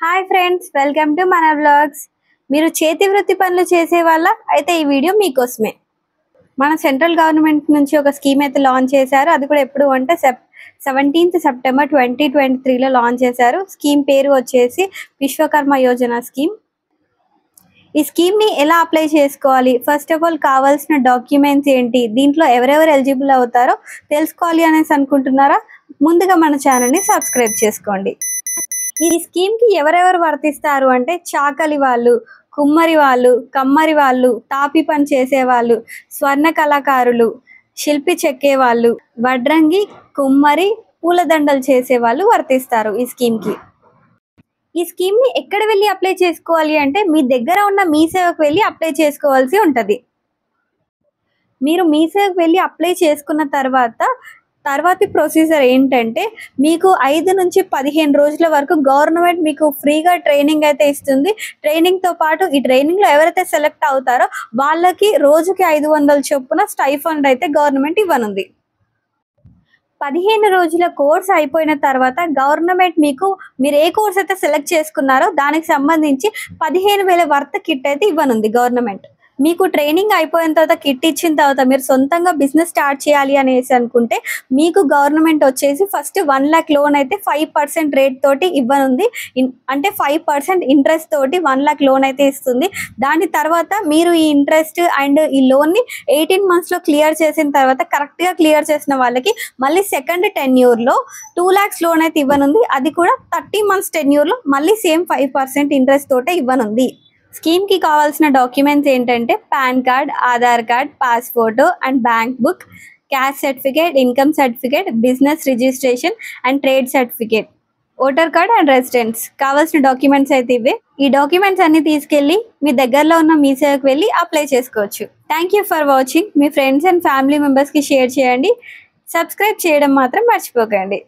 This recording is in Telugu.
హాయ్ ఫ్రెండ్స్, వెల్కమ్ టు మన వ్లాగ్స్. మీరు చేతి వృత్తి పనులు చేసే వాళ్ళ అయితే ఈ వీడియో మీకోసమే. మన సెంట్రల్ గవర్నమెంట్ నుంచి ఒక స్కీమ్ అయితే లాంచ్ చేశారు. అది కూడా ఎప్పుడు అంటే 17th సెప్టెంబర్ 2023లో లాంచ్ చేశారు. స్కీమ్ పేరు వచ్చేసి విశ్వకర్మ యోజన స్కీమ్. ఈ స్కీమ్ని ఎలా అప్లై చేసుకోవాలి, ఫస్ట్ ఆఫ్ ఆల్ కావాల్సిన డాక్యుమెంట్స్ ఏంటి, దీంట్లో ఎవరెవరు ఎలిజిబుల్ అవుతారో తెలుసుకోవాలి అనేసి అనుకుంటున్నారా? ముందుగా మన ఛానల్ని సబ్స్క్రైబ్ చేసుకోండి. ఈ స్కీమ్కి ఎవరెవరు వర్తిస్తారు అంటే చాకలి వాళ్ళు, కుమ్మరి వాళ్ళు, కమ్మరి వాళ్ళు, తాపి పని చేసేవాళ్ళు, స్వర్ణ కళాకారులు, శిల్పి చెక్కేవాళ్ళు, వడ్రంగి, కుమ్మరి, పూలదండలు చేసేవాళ్ళు వర్తిస్తారు ఈ స్కీమ్కి. ఈ స్కీమ్ని ఎక్కడ వెళ్ళి అప్లై చేసుకోవాలి అంటే మీ దగ్గర ఉన్న మీ సేవకు వెళ్ళి అప్లై చేసుకోవాల్సి ఉంటుంది. మీరు మీ సేవకు వెళ్ళి అప్లై చేసుకున్న తర్వాతి ప్రొసీజర్ ఏంటంటే మీకు 5 నుంచి 15 రోజుల వరకు గవర్నమెంట్ మీకు ఫ్రీగా ట్రైనింగ్ అయితే ఇస్తుంది. ట్రైనింగ్తో పాటు ఈ ట్రైనింగ్లో ఎవరైతే సెలెక్ట్ అవుతారో వాళ్ళకి రోజుకి 500 చొప్పున స్టైఫండ్ అయితే గవర్నమెంట్ ఇవ్వనుంది. 15 రోజుల కోర్స్ అయిపోయిన తర్వాత గవర్నమెంట్ మీరు ఏ కోర్స్ అయితే సెలెక్ట్ చేసుకున్నారో దానికి సంబంధించి 15,000 వర్త్ కిట్ అయితే ఇవ్వనుంది గవర్నమెంట్. మీకు ట్రైనింగ్ అయిపోయిన తర్వాత కిట్ ఇచ్చిన తర్వాత మీరు సొంతంగా బిజినెస్ స్టార్ట్ చేయాలి అనేసి అనుకుంటే మీకు గవర్నమెంట్ వచ్చేసి ఫస్ట్ 1 lakh లోన్ అయితే 5% రేట్ తోటి ఇవ్వనుంది. అంటే 5% ఇంట్రెస్ట్ తోటి 1 lakh లోన్ అయితే ఇస్తుంది. దాని తర్వాత మీరు ఈ ఇంట్రెస్ట్ అండ్ ఈ లోన్ని 18 monthsలో క్లియర్ చేసిన తర్వాత కరెక్ట్గా క్లియర్ చేసిన వాళ్ళకి మళ్ళీ సెకండ్ టెన్యూర్లో 2 lakhs లోన్ అయితే ఇవ్వనుంది. అది కూడా 30 months టెన్యూర్లో మళ్ళీ సేమ్ 5% ఇంట్రెస్ట్ తోటే ఇవ్వనుంది. స్కీమ్కి కావాల్సిన డాక్యుమెంట్స్ ఏంటంటే pan card, Aadhaar card, passport and bank book, caste certificate, income certificate, business registration and trade certificate, voter card and residence కావాల్సిన డాక్యుమెంట్స్ అయితే ఇవే. ఈ డాక్యుమెంట్స్ అన్ని తీసుకెళ్ళి మీ దగ్గరలో ఉన్న మీ సేవకు వెళ్ళి అప్లై చేసుకోవచ్చు. Thank you for watching. Me friends and family మెంబర్స్కి షేర్ చేయండి. సబ్స్క్రైబ్ చేయడం మాత్రం మర్చిపోకండి.